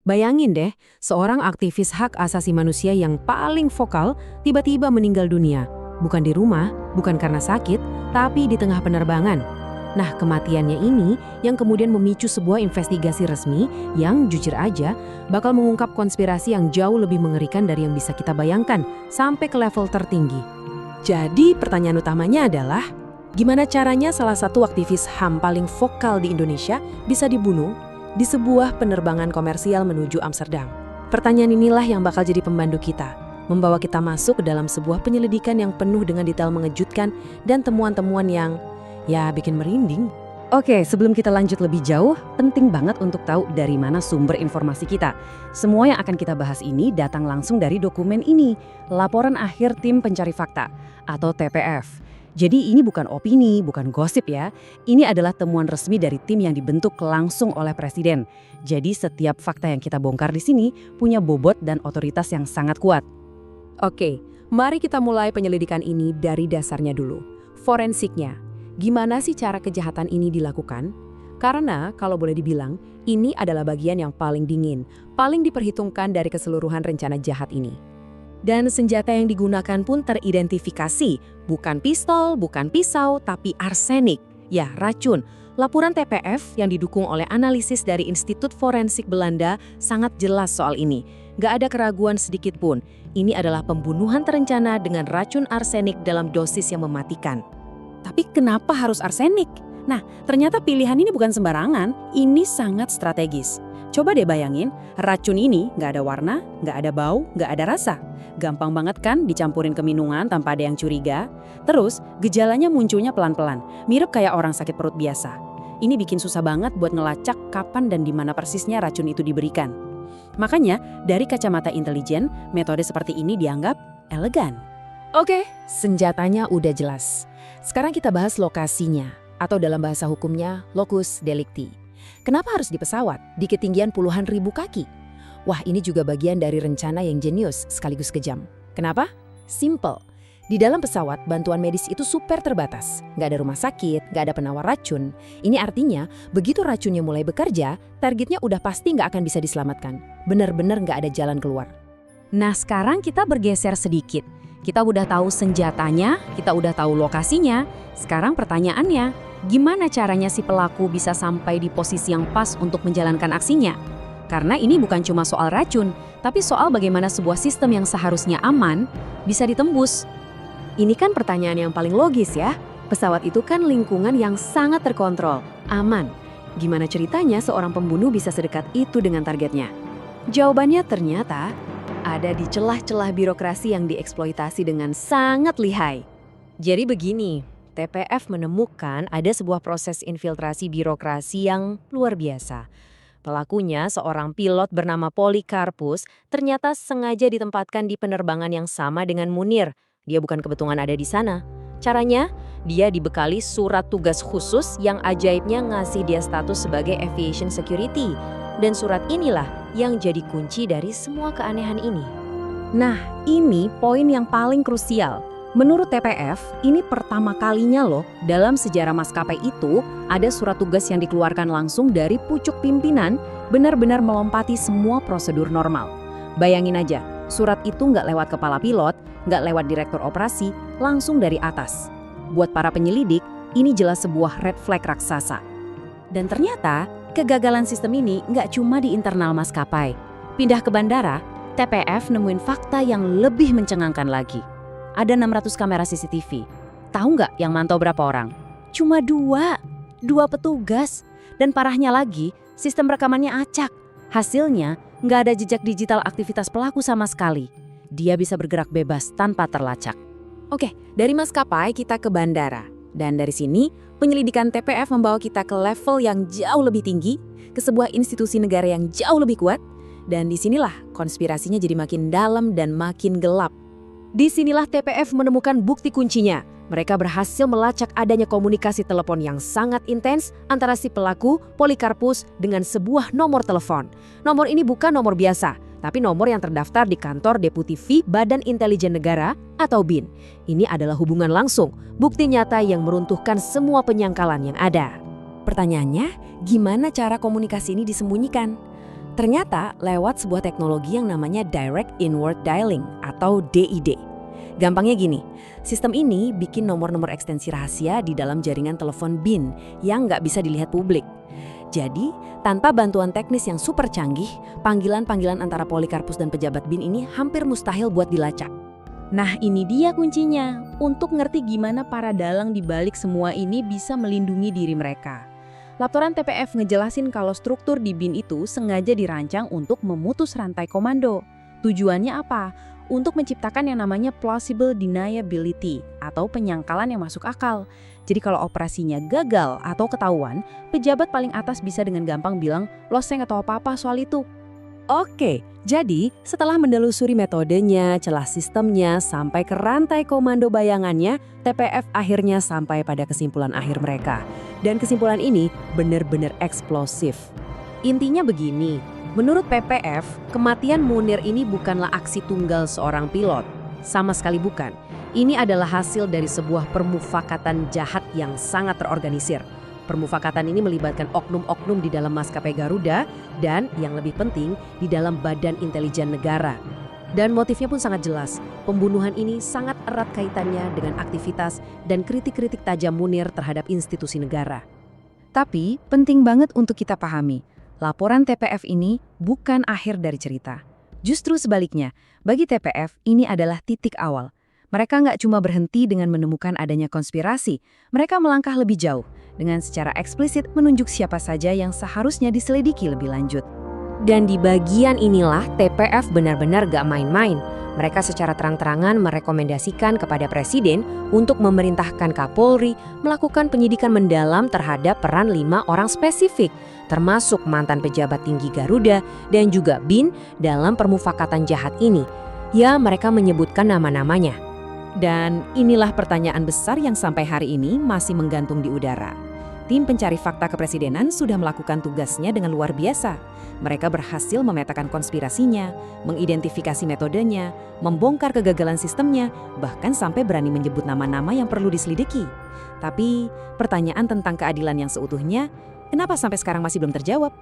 Bayangin deh, seorang aktivis hak asasi manusia yang paling vokal tiba-tiba meninggal dunia. Bukan di rumah, bukan karena sakit, tapi di tengah penerbangan. Nah, kematiannya ini yang kemudian memicu sebuah investigasi resmi yang jujur aja bakal mengungkap konspirasi yang jauh lebih mengerikan dari yang bisa kita bayangkan sampai ke level tertinggi. Jadi pertanyaan utamanya adalah, gimana caranya salah satu aktivis HAM paling vokal di Indonesia bisa dibunuh di sebuah penerbangan komersial menuju Amsterdam? Pertanyaan inilah yang bakal jadi pemandu kita, membawa kita masuk ke dalam sebuah penyelidikan yang penuh dengan detail mengejutkan dan temuan-temuan yang bikin merinding. Oke, sebelum kita lanjut lebih jauh, penting banget untuk tahu dari mana sumber informasi kita. Semua yang akan kita bahas ini datang langsung dari dokumen ini, Laporan Akhir Tim Pencari Fakta atau TPF. Jadi ini bukan opini, bukan gosip ya. Ini adalah temuan resmi dari tim yang dibentuk langsung oleh Presiden. Jadi setiap fakta yang kita bongkar di sini punya bobot dan otoritas yang sangat kuat. Oke, mari kita mulai penyelidikan ini dari dasarnya dulu. Forensiknya. Gimana sih cara kejahatan ini dilakukan? Karena kalau boleh dibilang, ini adalah bagian yang paling dingin, paling diperhitungkan dari keseluruhan rencana jahat ini. Dan senjata yang digunakan pun teridentifikasi, bukan pistol, bukan pisau, tapi arsenik, ya racun. Laporan TPF yang didukung oleh analisis dari Institut Forensik Belanda sangat jelas soal ini. Gak ada keraguan sedikit pun, ini adalah pembunuhan terencana dengan racun arsenik dalam dosis yang mematikan. Tapi kenapa harus arsenik? Nah, ternyata pilihan ini bukan sembarangan, ini sangat strategis. Coba deh bayangin, racun ini nggak ada warna, nggak ada bau, nggak ada rasa. Gampang banget kan dicampurin ke minuman tanpa ada yang curiga? Terus, gejalanya munculnya pelan-pelan, mirip kayak orang sakit perut biasa. Ini bikin susah banget buat ngelacak kapan dan di mana persisnya racun itu diberikan. Makanya, dari kacamata intelijen, metode seperti ini dianggap elegan. Oke, senjatanya udah jelas. Sekarang kita bahas lokasinya, atau dalam bahasa hukumnya, locus delicti. Kenapa harus di pesawat, di ketinggian puluhan ribu kaki? Wah, ini juga bagian dari rencana yang jenius sekaligus kejam. Kenapa? Simple. Di dalam pesawat, bantuan medis itu super terbatas. Nggak ada rumah sakit, nggak ada penawar racun. Ini artinya, begitu racunnya mulai bekerja, targetnya udah pasti nggak akan bisa diselamatkan. Benar-benar nggak ada jalan keluar. Nah, sekarang kita bergeser sedikit. Kita udah tahu senjatanya, kita udah tahu lokasinya. Sekarang pertanyaannya, gimana caranya si pelaku bisa sampai di posisi yang pas untuk menjalankan aksinya? Karena ini bukan cuma soal racun, tapi soal bagaimana sebuah sistem yang seharusnya aman bisa ditembus. Ini kan pertanyaan yang paling logis ya. Pesawat itu kan lingkungan yang sangat terkontrol, aman. Gimana ceritanya seorang pembunuh bisa sedekat itu dengan targetnya? Jawabannya ternyata ada di celah-celah birokrasi yang dieksploitasi dengan sangat lihai. Jadi begini, TPF menemukan ada sebuah proses infiltrasi birokrasi yang luar biasa. Pelakunya, seorang pilot bernama Polikarpus, ternyata sengaja ditempatkan di penerbangan yang sama dengan Munir. Dia bukan kebetulan ada di sana. Caranya, dia dibekali surat tugas khusus yang ajaibnya ngasih dia status sebagai aviation security. Dan surat inilah yang jadi kunci dari semua keanehan ini. Nah, ini poin yang paling krusial. Menurut TPF, ini pertama kalinya loh dalam sejarah maskapai itu ada surat tugas yang dikeluarkan langsung dari pucuk pimpinan, benar-benar melompati semua prosedur normal. Bayangin aja, surat itu nggak lewat kepala pilot, nggak lewat direktur operasi, langsung dari atas. Buat para penyelidik, ini jelas sebuah red flag raksasa. Dan ternyata, kegagalan sistem ini nggak cuma di internal maskapai. Pindah ke bandara, TPF nemuin fakta yang lebih mencengangkan lagi. Ada 600 kamera CCTV. Tahu nggak yang mantau berapa orang? Cuma dua petugas. Dan parahnya lagi, sistem rekamannya acak. Hasilnya, nggak ada jejak digital aktivitas pelaku sama sekali. Dia bisa bergerak bebas tanpa terlacak. Oke, dari maskapai kita ke bandara. Dan dari sini, penyelidikan TPF membawa kita ke level yang jauh lebih tinggi, ke sebuah institusi negara yang jauh lebih kuat, dan disinilah konspirasinya jadi makin dalam dan makin gelap. Disinilah TPF menemukan bukti kuncinya. Mereka berhasil melacak adanya komunikasi telepon yang sangat intens antara si pelaku, Polikarpus, dengan sebuah nomor telepon. Nomor ini bukan nomor biasa, tapi nomor yang terdaftar di kantor Deputi V Badan Intelijen Negara atau BIN. Ini adalah hubungan langsung, bukti nyata yang meruntuhkan semua penyangkalan yang ada. Pertanyaannya, gimana cara komunikasi ini disembunyikan? Ternyata lewat sebuah teknologi yang namanya Direct Inward Dialing atau DID. Gampangnya gini, sistem ini bikin nomor-nomor ekstensi rahasia di dalam jaringan telepon BIN yang nggak bisa dilihat publik. Jadi, tanpa bantuan teknis yang super canggih, panggilan-panggilan antara Polikarpus dan pejabat BIN ini hampir mustahil buat dilacak. Nah, ini dia kuncinya. Untuk ngerti gimana para dalang di balik semua ini bisa melindungi diri mereka. Laporan TPF ngejelasin kalau struktur di BIN itu sengaja dirancang untuk memutus rantai komando. Tujuannya apa? Untuk menciptakan yang namanya plausible deniability atau penyangkalan yang masuk akal. Jadi kalau operasinya gagal atau ketahuan, pejabat paling atas bisa dengan gampang bilang, "Loh, saya nggak tahu apa-apa soal itu." Oke, jadi setelah menelusuri metodenya, celah sistemnya, sampai ke rantai komando bayangannya, TPF akhirnya sampai pada kesimpulan akhir mereka. Dan kesimpulan ini benar-benar eksplosif. Intinya begini, menurut PPF, kematian Munir ini bukanlah aksi tunggal seorang pilot. Sama sekali bukan. Ini adalah hasil dari sebuah permufakatan jahat yang sangat terorganisir. Permufakatan ini melibatkan oknum-oknum di dalam maskapai Garuda dan yang lebih penting di dalam Badan Intelijen Negara. Dan motifnya pun sangat jelas. Pembunuhan ini sangat erat kaitannya dengan aktivitas dan kritik-kritik tajam Munir terhadap institusi negara. Tapi penting banget untuk kita pahami, laporan TPF ini bukan akhir dari cerita. Justru sebaliknya, bagi TPF ini adalah titik awal. Mereka nggak cuma berhenti dengan menemukan adanya konspirasi, mereka melangkah lebih jauh dengan secara eksplisit menunjuk siapa saja yang seharusnya diselidiki lebih lanjut. Dan di bagian inilah TPF benar-benar gak main-main. Mereka secara terang-terangan merekomendasikan kepada Presiden untuk memerintahkan Kapolri melakukan penyidikan mendalam terhadap peran 5 orang spesifik, termasuk mantan pejabat tinggi Garuda dan juga BIN dalam permufakatan jahat ini. Ya, mereka menyebutkan nama-namanya. Dan inilah pertanyaan besar yang sampai hari ini masih menggantung di udara. Tim pencari fakta kepresidenan sudah melakukan tugasnya dengan luar biasa. Mereka berhasil memetakan konspirasinya, mengidentifikasi metodenya, membongkar kegagalan sistemnya, bahkan sampai berani menyebut nama-nama yang perlu diselidiki. Tapi pertanyaan tentang keadilan yang seutuhnya, kenapa sampai sekarang masih belum terjawab?